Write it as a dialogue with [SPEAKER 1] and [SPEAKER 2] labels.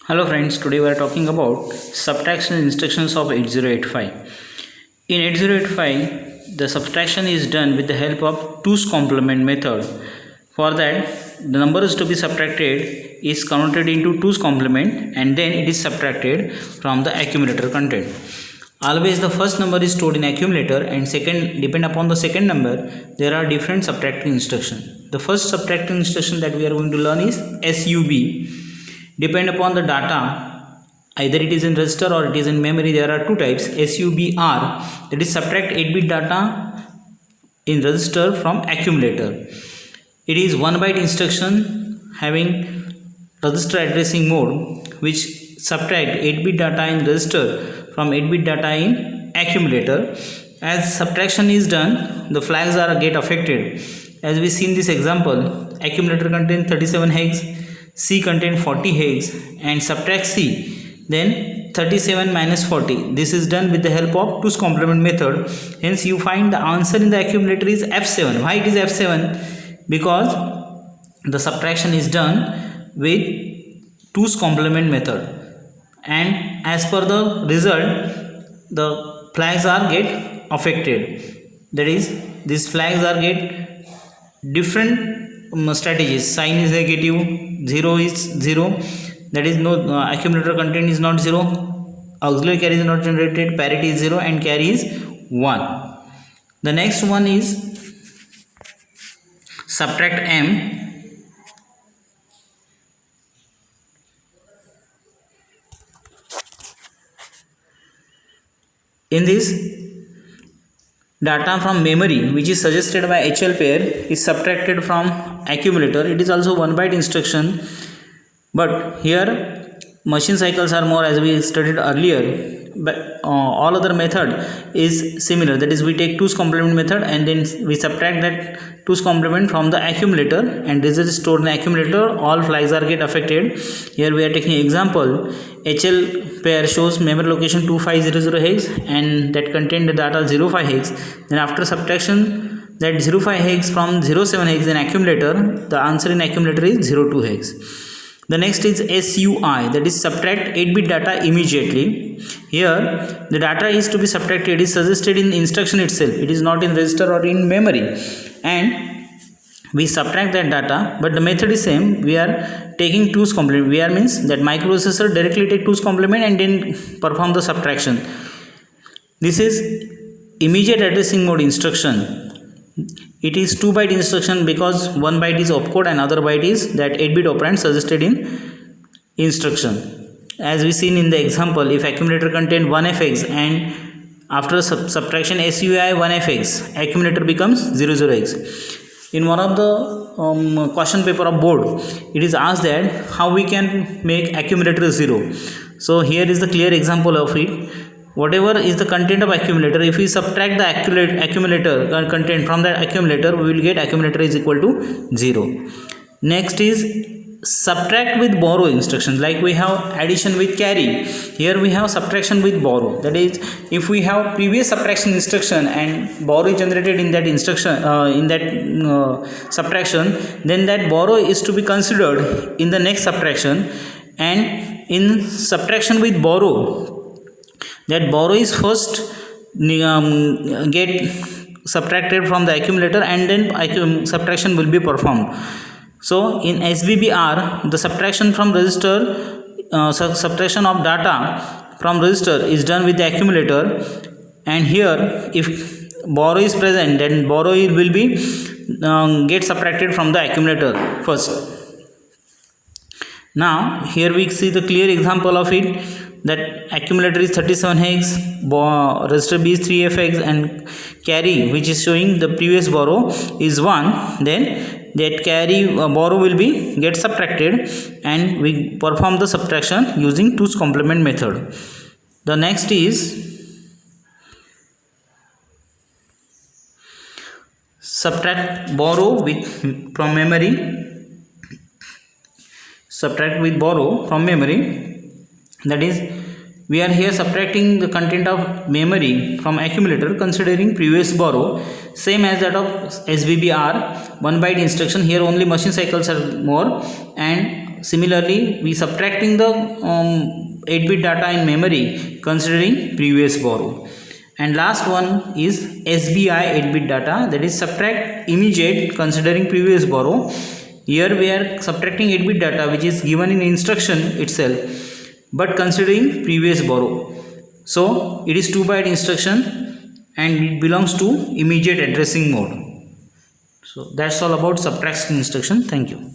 [SPEAKER 1] Hello friends, today we are talking about subtraction instructions of 8085. In 8085, the subtraction is done with the help of 2's complement method. For that, the numbers to be subtracted is counted into 2's complement and then it is subtracted from the accumulator content. Always the first number is stored in accumulator and second, depend upon the second number, there are different subtracting instructions. The first subtracting instruction that we are going to learn is SUB. Depend upon the data, either it is in register or it is in memory. There are two types, SUBR, that is subtract 8-bit data in register from accumulator. It is 1 byte instruction having register addressing mode which subtract 8-bit data in register from 8-bit data in accumulator. As subtraction is done, the flags are get affected. As we see in this example, accumulator contains 37 hex, C contain 40 hex and subtract C, then 37 minus 40. This is done with the help of 2's complement method. Hence you find the answer in the accumulator is F7. Why it is F7? Because the subtraction is done with 2's complement method, and as per the result the flags are get affected. That is, these flags are get different strategies. Sign is negative, 0 is 0, that is no accumulator content is not 0, auxiliary carry is not generated, parity is 0 and carry is 1. The next one is subtract M. In this, data from memory which is suggested by HL pair is subtracted from accumulator. It is also 1 byte instruction, but here machine cycles are more, as we studied earlier, but all other method is similar. That is, we take 2's complement method and then we subtract that 2's complement from the accumulator and this is stored in the accumulator. All flags are get affected. Here we are taking example. HL pair shows memory location 2500 hex and that contain the data 05 hex. Then after subtraction, that 05 hex from 07 hex in accumulator, the answer in accumulator is 02 hex. The next is SUI, that is subtract 8-bit data immediately. Here the data is to be subtracted is suggested in instruction itself. It is not in register or in memory, and we subtract that data, but the method is same. We are taking 2's complement. We are means that microprocessor directly take 2's complement and then perform the subtraction. This is immediate addressing mode instruction. It is 2 byte instruction because 1 byte is opcode and other byte is that 8-bit operand suggested in instruction. As we seen in the example, if accumulator contain 1fx and after subtraction SUI 1fx, accumulator becomes 00x. In one of the question paper of board, it is asked that how we can make accumulator 0. So here is the clear example of it. Whatever is the content of accumulator, if we subtract the accumulator content from that accumulator, we will get accumulator is equal to 0. Next is subtract with borrow instruction. Like we have addition with carry, here we have subtraction with borrow. That is, if we have previous subtraction instruction and borrow is generated in that instruction in that subtraction, then that borrow is to be considered in the next subtraction. And in subtraction with borrow, that borrow is first get subtracted from the accumulator and then subtraction will be performed. So in SBBR, the subtraction from register, subtraction of data from register is done with the accumulator, and here if borrow is present, then borrow will be get subtracted from the accumulator first. Now here we see the clear example of it, that accumulator is 37 hex, register B is 3fx and carry which is showing the previous borrow is 1, then that carry borrow will be get subtracted and we perform the subtraction using 2's complement method. The next is subtract borrow with from memory. Subtract with borrow from memory, that is, we are here subtracting the content of memory from accumulator considering previous borrow, same as that of SBBR 1 byte instruction. Here only machine cycles are more and similarly we subtracting the 8-bit data in memory considering previous borrow. And last one is SBI 8-bit data, that is subtract immediate considering previous borrow. Here we are subtracting 8-bit data which is given in instruction itself but considering previous borrow. So it is 2-byte instruction and it belongs to immediate addressing mode. So that's all about subtraction instruction. Thank you.